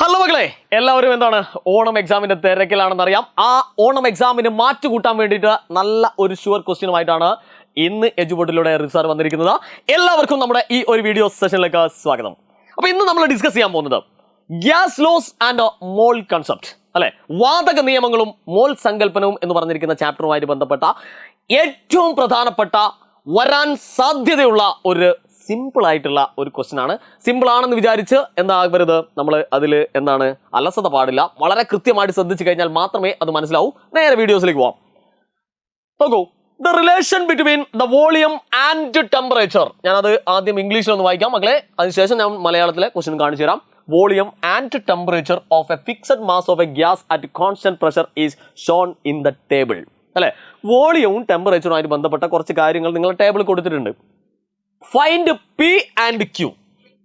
Hello മക്കളെ, എല്ലാവരും എന്താണ് ഓണം എക്സാമിന്റെ തിരക്കിലാണെന്നറിയാം. ആ ഓണം എക്സാമിന് മാറ്റുകൂട്ടാൻ വേണ്ടിയിട്ട് നല്ല ഒരു ഷുവർ ക്വസ്റ്റ്യനുമായിട്ടാണ് ഇന്ന് എജുബോർഡിലൂടെ റിസർ വന്നിരിക്കുന്നത്. എല്ലാവർക്കും നമ്മുടെ ഈ ഒരു വീഡിയോ സെഷനിലേക്ക് സ്വാഗതം. അപ്പൊ ഇന്ന് നമ്മൾ ഡിസ്കസ് ചെയ്യാൻ പോകുന്നത് gas loss and mall concept, അല്ലെ, വാതക നിയമങ്ങളും മോൾ സങ്കല്പനവും എന്ന് പറഞ്ഞിരിക്കുന്ന ചാപ്റ്ററുമായിട്ട് ബന്ധപ്പെട്ട ഏറ്റവും പ്രധാനപ്പെട്ട വരാൻ സാധ്യതയുള്ള ഒരു സിമ്പിൾ ആയിട്ടുള്ള ഒരു ക്വസ്റ്റ്യൻ ആണ്. സിമ്പിൾ ആണെന്ന് വിചാരിച്ച് എന്താകരുത്, നമ്മൾ അതിൽ എന്താണ് അലസത പാടില്ല. വളരെ കൃത്യമായിട്ട് ശ്രദ്ധിച്ചു കഴിഞ്ഞാൽ മാത്രമേ അത് മനസ്സിലാവൂ. നേരെ വീഡിയോസിലേക്ക് പോവാം. നോക്കൂ, the relation between the volume and temperature. ഞാനത് ആദ്യം ഇംഗ്ലീഷിൽ ഒന്ന് വായിക്കാം മക്കളെ, അതിനുശേഷം ഞാൻ മലയാളത്തിലെ ക്വസ്റ്റ്യൻ കാണിച്ചു തരാം. Volume and temperature of a fixed mass of a gas at constant pressure is shown in the table. അല്ലെ, വോളിയവും ടെമ്പറേച്ചറുമായിട്ട് ബന്ധപ്പെട്ട കുറച്ച് കാര്യങ്ങൾ നിങ്ങൾ ടേബിൾ കൊടുത്തിട്ടുണ്ട്. Find P and Q.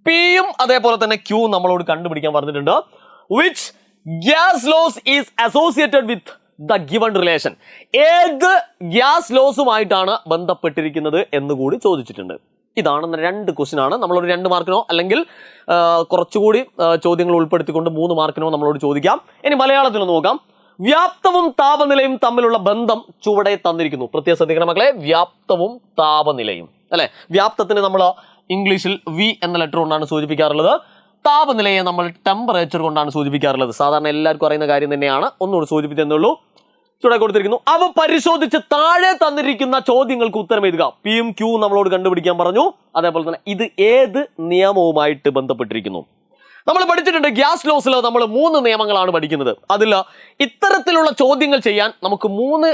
പിയും അതേപോലെ തന്നെ ക്യൂ നമ്മളോട് കണ്ടുപിടിക്കാൻ പറഞ്ഞിട്ടുണ്ട്. Which gas law is associated with the given relation. ഏത് ഗ്യാസ് ലോസുമായിട്ടാണ് ബന്ധപ്പെട്ടിരിക്കുന്നത് എന്ന് കൂടി ചോദിച്ചിട്ടുണ്ട്. ഇതാണ് രണ്ട് ക്വസ്റ്റ്യൻ ആണ്. നമ്മളൊരു 2 മാർക്കിനോ അല്ലെങ്കിൽ കുറച്ചുകൂടി ചോദ്യങ്ങൾ ഉൾപ്പെടുത്തിക്കൊണ്ട് 3 മാർക്കിനോ നമ്മളോട് ചോദിക്കാം. ഇനി മലയാളത്തിൽ നോക്കാം. വ്യാപ്തവും താപനിലയും തമ്മിലുള്ള ബന്ധം ചുവടെ തന്നിരിക്കുന്നു. പ്രത്യേകം ശ്രദ്ധിക്കണം മക്കളെ, വ്യാപ്തവും താപനിലയും. അല്ലെ, വ്യാപ്തത്തിന് നമ്മൾ ഇംഗ്ലീഷിൽ വി എന്ന ലെറ്റർ കൊണ്ടാണ് സൂചിപ്പിക്കാറുള്ളത്. താപനിലയെ നമ്മൾ ടെമ്പറേച്ചർ കൊണ്ടാണ് സൂചിപ്പിക്കാറുള്ളത്. സാധാരണ എല്ലാവർക്കും അറിയുന്ന കാര്യം തന്നെയാണ്, ഒന്നുകൂടി സൂചിപ്പിച്ചെന്നുള്ളൂ. ചുവടെ കൊടുത്തിരിക്കുന്നു. അവ പരിശോധിച്ച് താഴെ തന്നിരിക്കുന്ന ചോദ്യങ്ങൾക്ക് ഉത്തരം എഴുതുക. പിയും ക്യൂവും നമ്മളോട് കണ്ടുപിടിക്കാൻ പറഞ്ഞു. അതേപോലെ തന്നെ ഇത് ഏത് നിയമവുമായിട്ട് ബന്ധപ്പെട്ടിരിക്കുന്നു. നമ്മൾ പഠിച്ചിട്ടുണ്ട് ഗ്യാസ് ലോസിൽ നമ്മൾ 3 നിയമങ്ങളാണ് പഠിക്കുന്നത്. അതിൽ ഇത്തരത്തിലുള്ള ചോദ്യങ്ങൾ ചെയ്യാൻ നമുക്ക് 3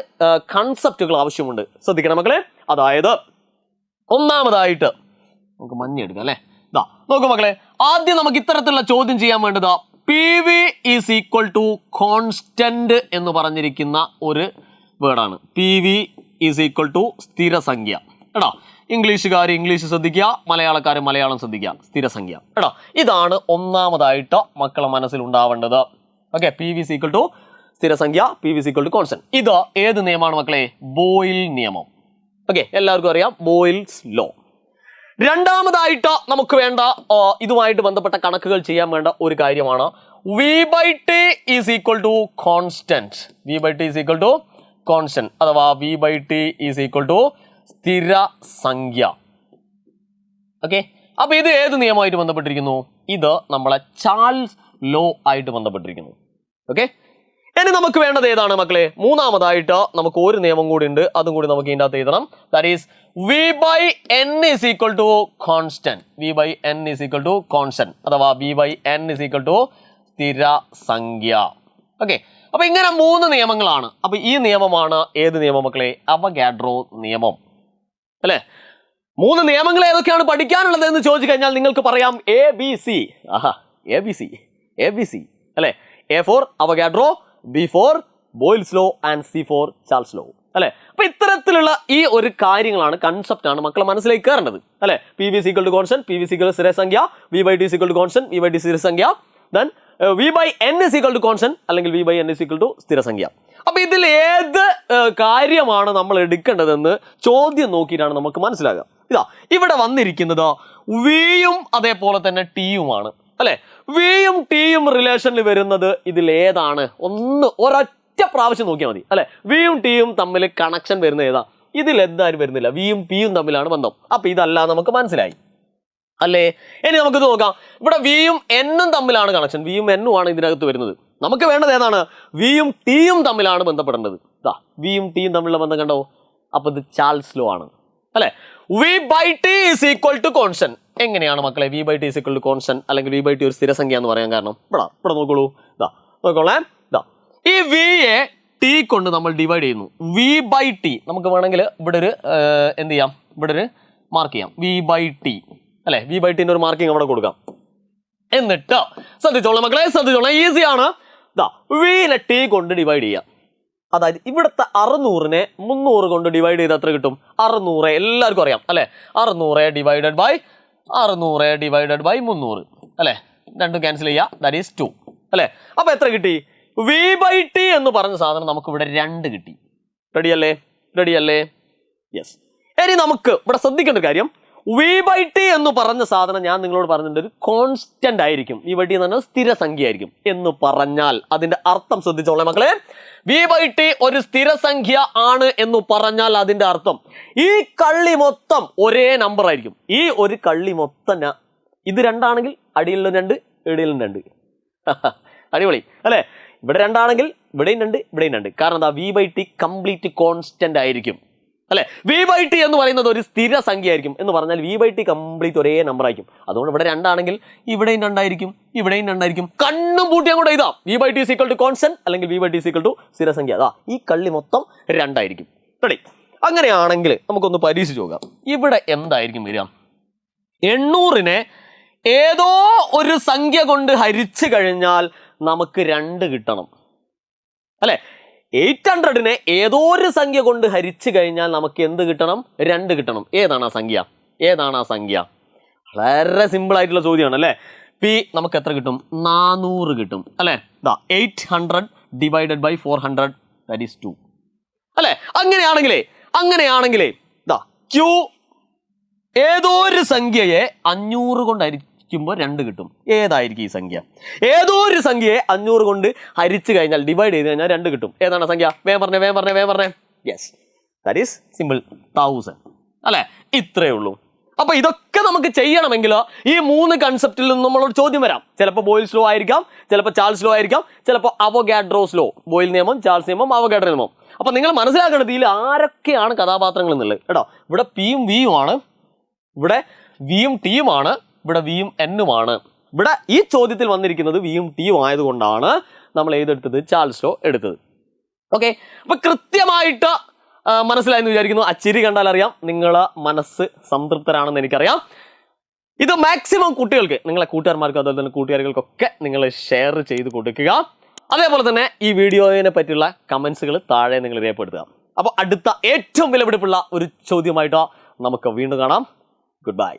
കൺസെപ്റ്റുകൾ ആവശ്യമുണ്ട്. ശ്രദ്ധിക്കണം മക്കളെ. അതായത് ഒന്നാമതായിട്ട് നമുക്ക് മഞ്ഞ എടുക്കാം അല്ലെ. ഇതാ നോക്കൂ മക്കളെ, ആദ്യം നമുക്ക് ഇത്തരത്തിലുള്ള ചോദ്യം ചെയ്യാൻ വേണ്ടത് P V is equal to constant എന്ന് പറഞ്ഞിരിക്കുന്ന ഒരു വേർഡാണ്. P V is equal to സ്ഥിരസംഖ്യ. എടാ, ഇംഗ്ലീഷുകാർ ഇംഗ്ലീഷ് ശ്രദ്ധിക്കുക, മലയാളക്കാർ മലയാളം ശ്രദ്ധിക്കുക. സ്ഥിരസംഖ്യ. എടാ, ഇതാണ് ഒന്നാമതായിട്ട് മക്കളെ മനസ്സിൽ ഉണ്ടാവേണ്ടത്. Okay, P V is equal to സ്ഥിരസംഖ്യ, P V is equal to constant. ഇത് ഏത് നിയമമാണ് മക്കളെ? ബോയിൽ നിയമം. ഓക്കെ, എല്ലാവർക്കും അറിയാം ബോയിൽസ് ലോ. രണ്ടാമതായിട്ട് നമുക്ക് വേണ്ട ഇതുമായിട്ട് ബന്ധപ്പെട്ട കണക്കുകൾ ചെയ്യാൻ വേണ്ട ഒരു കാര്യമാണ് V by T is equal to constant. V by T is equal to constant അഥവാ V by T is equal to സ്ഥിരസംഖ്യ. ഓക്കെ, അപ്പൊ ഇത് ഏത് നിയമമായിട്ട് ബന്ധപ്പെട്ടിരിക്കുന്നു? ഇത് നമ്മളെ ചാൾസ് ലോ ആയിട്ട് ബന്ധപ്പെട്ടിരിക്കുന്നു. ഓക്കെ, ഇനി നമുക്ക് വേണ്ടത് ഏതാണ് മക്കളെ? മൂന്നാമതായിട്ട് നമുക്ക് ഒരു നിയമം കൂടി ഉണ്ട്, അതും കൂടി നമുക്ക് ഇതിൻ്റെ അകത്ത് എഴുതണം. That is V by N is equal to constant. V by N is equal to constant അഥവാ V by N is equal to സ്ഥിരസംഖ്യ. ഓക്കെ, അപ്പൊ ഇങ്ങനെ 3 നിയമങ്ങളാണ്. അപ്പൊ ഈ നിയമമാണ് ഏത് നിയമം മക്കളെ? അവഗാഡ്രോ നിയമം. അല്ലെ, 3 നിയമങ്ങൾ ഏതൊക്കെയാണ് പഠിക്കാനുള്ളത് എന്ന് ചോദിച്ചു കഴിഞ്ഞാൽ നിങ്ങൾക്ക് പറയാം എ ബി സി. ആഹാ, A B C, A B C അല്ലെ. A for Avogadro, B for Boyle's law and C for Charles law. അല്ലെ, അപ്പൊ ഇത്തരത്തിലുള്ള ഈ ഒരു കാര്യങ്ങളാണ്, കൺസെപ്റ്റ് ആണ് മക്കളെ മനസ്സിലേക്ക് കയറേണ്ടത്. അല്ലെ, P V is equal to constant, P V is equal to സ്ഥിരസംഖ്യ, V by T is equal to constant, V by T സ്ഥിരസംഖ്യ, then V by N is equal to constant അല്ലെങ്കിൽ V by N is equal to സ്ഥിരസംഖ്യ. അപ്പൊ ഇതിൽ ഏത് കാര്യമാണ് നമ്മൾ എടുക്കേണ്ടതെന്ന് ചോദ്യം നോക്കിയിട്ടാണ് നമുക്ക് മനസ്സിലാകുക. ഇതാ ഇവിടെ വന്നിരിക്കുന്നത് വിയും അതേപോലെ തന്നെ ടിയുമാണ്. അല്ലെ, വിയും ടിയും റിലേഷനിൽ വരുന്നത് ഇതിൽ ഏതാണ്? ഒരൊറ്റ പ്രാവശ്യം നോക്കിയാൽ മതി. അല്ലെ, വിയും ടിയും തമ്മിൽ കണക്ഷൻ വരുന്ന ഏതാ? ഇതിൽ എന്തായാലും വരുന്നില്ല, വിയും പിയും തമ്മിലാണ് ബന്ധം. അപ്പൊ ഇതല്ല നമുക്ക് മനസ്സിലായി അല്ലേ. ഇനി നമുക്കിത് നോക്കാം. ഇവിടെ വിയും എന്നും തമ്മിലാണ് കണക്ഷൻ, വിയും എന്നും ആണ് ഇതിനകത്ത് വരുന്നത്. നമുക്ക് വേണ്ടത് ഏതാണ്? വിയും ടിയും തമ്മിലാണ് ബന്ധപ്പെടേണ്ടത്. ഇതാ വിയും ടിയും തമ്മിലുള്ള ബന്ധം കണ്ടോ? അപ്പൊ ഇത് ചാൾസ് ലോ ആണ്. അല്ലെ, V by T is equal to constant. എങ്ങനെയാണ് മക്കളെ V by T is equal to constant അല്ലെങ്കിൽ വി ബൈ ടി ഒരു സ്ഥിരസംഖ്യ എന്ന് പറയാൻ കാരണം? ഇവിടെ നോക്കോളൂ. ഇതാ നോക്കോളേ, ഇതാ ഈ വിയെ ടി കൊണ്ട് നമ്മൾ ഡിവൈഡ് ചെയ്യുന്നു. വി ബൈ ടി നമുക്ക് വേണമെങ്കിൽ ഇവിടെ ഒരു എന്ത് ചെയ്യാം, ഇവിടെ ഒരു മാർക്ക് ചെയ്യാം, വി ബൈ ടി. അല്ലെ, വി ബൈ ടിന്റെ ഒരു മാർക്കിംഗ് അവിടെ കൊടുക്കാം. എന്നിട്ട് ശ്രദ്ധിച്ചോളാം മക്കളെ, ശ്രദ്ധിച്ചോളാം, ഈസിയാണ്. ഇതാ വിനെ ടി കൊണ്ട് ഡിവൈഡ് ചെയ്യാം. അതായത് ഇവിടുത്തെ 600നെ 300 കൊണ്ട് ഡിവൈഡ് ചെയ്ത് എത്ര കിട്ടും? 600. എല്ലാവർക്കും അറിയാം അല്ലെ, 600 ഡിവൈഡഡ് ബൈ 300 അല്ലെ, രണ്ടും ക്യാൻസൽ ചെയ്യുക, ദാറ്റ് ഈസ് 2 അല്ലെ. അപ്പൊ എത്ര കിട്ടി? വി ബൈ ടി എന്ന് പറഞ്ഞ സാധനം നമുക്ക് ഇവിടെ 2 കിട്ടി. റെഡി അല്ലേ? യെസ്. ഇനി നമുക്ക് ഇവിടെ ശ്രദ്ധിക്കേണ്ട കാര്യം, V/T എന്ന് പറഞ്ഞ സാധനം ഞാൻ നിങ്ങളോട് പറഞ്ഞിട്ടുണ്ട്, ഒരു കോൺസ്റ്റന്റ് ആയിരിക്കും. V/T എന്ന് പറഞ്ഞാൽ സ്ഥിരസംഖ്യ ആയിരിക്കും എന്ന് പറഞ്ഞാൽ അതിന്റെ അർത്ഥം ശ്രദ്ധിച്ചോളെ മക്കളെ. V/T ഒരു സ്ഥിരസംഖ്യ ആണ് എന്ന് പറഞ്ഞാൽ അതിന്റെ അർത്ഥം ഈ കള്ളി മൊത്തം ഒരേ നമ്പർ ആയിരിക്കും. ഈ ഒരു കള്ളി മൊത്തം ഇത് രണ്ടാണെങ്കിൽ അടിയിലും 2, ഇടയിലും 2. അടിപൊളി അല്ലെ? ഇവിടെ 2 ആണെങ്കിൽ ഇവിടെയും 2, ഇവിടെയും 2. കാരണം എന്താ? V/T കംപ്ലീറ്റ് കോൺസ്റ്റന്റ് ആയിരിക്കും അല്ലെ? V/T എന്ന് പറയുന്നത് ഒരു സ്ഥിര സംഖ്യ ആയിരിക്കും എന്ന് പറഞ്ഞാൽ V/T കംപ്ലീറ്റ് ഒരേ നമ്പർ ആയിരിക്കും. അതുകൊണ്ട് ഇവിടെ 2 ആണെങ്കിൽ ഇവിടെയും 2 ആയിരിക്കും, ഇവിടെയും 2 ആയിരിക്കും. കണ്ണും പൂട്ടി അങ്ങോട്ട് എഴുതാം. V/T is equal to constant അല്ലെങ്കിൽ V/T is equal to സ്ഥിരസംഖ്യ. അതാ ഈ കള്ളി മൊത്തം 2 ആയിരിക്കും. റെഡി? അങ്ങനെയാണെങ്കിൽ നമുക്കൊന്ന് പരീക്ഷിച്ച് നോക്കാം. ഇവിടെ എന്തായിരിക്കും വരിക? 800നെ ഏതോ ഒരു സംഖ്യ കൊണ്ട് ഹരിച്ചു കഴിഞ്ഞാൽ നമുക്ക് 2 കിട്ടണം അല്ലെ? 800നെ ഏതോ ഒരു സംഖ്യ കൊണ്ട് ഹരിച്ചു കഴിഞ്ഞാൽ നമുക്ക് എന്ത് കിട്ടണം? 2 കിട്ടണം. ഏതാണ് ആ സംഖ്യ? ഏതാണ് ആ സംഖ്യ? വളരെ സിമ്പിൾ ആയിട്ടുള്ള ചോദ്യമാണ് അല്ലെ? പി നമുക്ക് എത്ര കിട്ടും? 400 കിട്ടും അല്ലെ? 800 ഡിവൈഡഡ് ബൈ 400 ദാറ്റ് ഈസ് 2 അല്ലെ? അങ്ങനെയാണെങ്കിലേ Q ഏതോ ഒരു സംഖ്യയെ 500 കൊണ്ട് ഹരിക്കുമ്പോൾ 2 കിട്ടും. ഏതായിരിക്കും ഈ സംഖ്യ? ഏതോ ഒരു സംഖ്യയെ 500 കൊണ്ട് ഹരിച്ചു കഴിഞ്ഞാൽ, ഡിവൈഡ് ചെയ്ത് കഴിഞ്ഞാൽ 2 കിട്ടും. ഏതാണ് സംഖ്യ? വേഗം പറഞ്ഞേ. യെസ്, ദാറ്റ് ഈസ് സിമ്പിൾ, 1000 അല്ലെ? ഇത്രയേ ഉള്ളൂ. അപ്പൊ ഇതൊക്കെ നമുക്ക് ചെയ്യണമെങ്കിൽ ഈ 3 കൺസെപ്റ്റിൽ നിന്ന് നമ്മളോട് ചോദ്യം വരാം. ചിലപ്പോൾ ബോയിൽസ് ലോ ആയിരിക്കാം, ചിലപ്പോൾ ചാൾസ് ലോ ആയിരിക്കാം, ചിലപ്പോൾ അവോഗാഡ്രോസ് ലോ. ബോയിൽ നിയമം, ചാൾസ് നിയമം, അവോഗാഡ്രോ നിയമം. അപ്പൊ നിങ്ങൾ മനസ്സിലാക്കേണ്ടത് ഇതിൽ ആരൊക്കെയാണ് കഥാപാത്രങ്ങൾ എന്നുള്ളത് കേട്ടോ. ഇവിടെ പിയും വിയും ആണ്, ഇവിടെ വിയും ടിയും ആണ്, ഇവിടെ വിയും എന്നുമാണ്. ഇവിടെ ഈ ചോദ്യത്തിൽ വന്നിരിക്കുന്നത് വിയും ടിയും ആയതുകൊണ്ടാണ് നമ്മൾ ഏതെടുത്തത്? ചാൾസ് ലോ എടുത്തത്. ഓക്കെ, അപ്പൊ കൃത്യമായിട്ട് മനസ്സിലായെന്ന് വിചാരിക്കുന്നു. ആ ചിരി കണ്ടാൽ അറിയാം നിങ്ങൾ മനസ്സ് സംതൃപ്തരാണെന്ന് എനിക്കറിയാം. ഇത് മാക്സിമം കുട്ടികൾക്ക്, നിങ്ങളെ കൂട്ടുകാർമാർക്കും അതുപോലെ തന്നെ കൂട്ടുകാരികൾക്കൊക്കെ നിങ്ങൾ ഷെയർ ചെയ്ത് കൊടുക്കുക. അതേപോലെ തന്നെ ഈ വീഡിയോയെ പറ്റിയുള്ള കമന്റ്സുകൾ താഴെ നിങ്ങൾ രേഖപ്പെടുത്തുക. അപ്പോൾ അടുത്ത ഏറ്റവും വിലപിടിപ്പുള്ള ഒരു ചോദ്യമായിട്ടോ നമുക്ക് വീണ്ടും കാണാം. Good bye.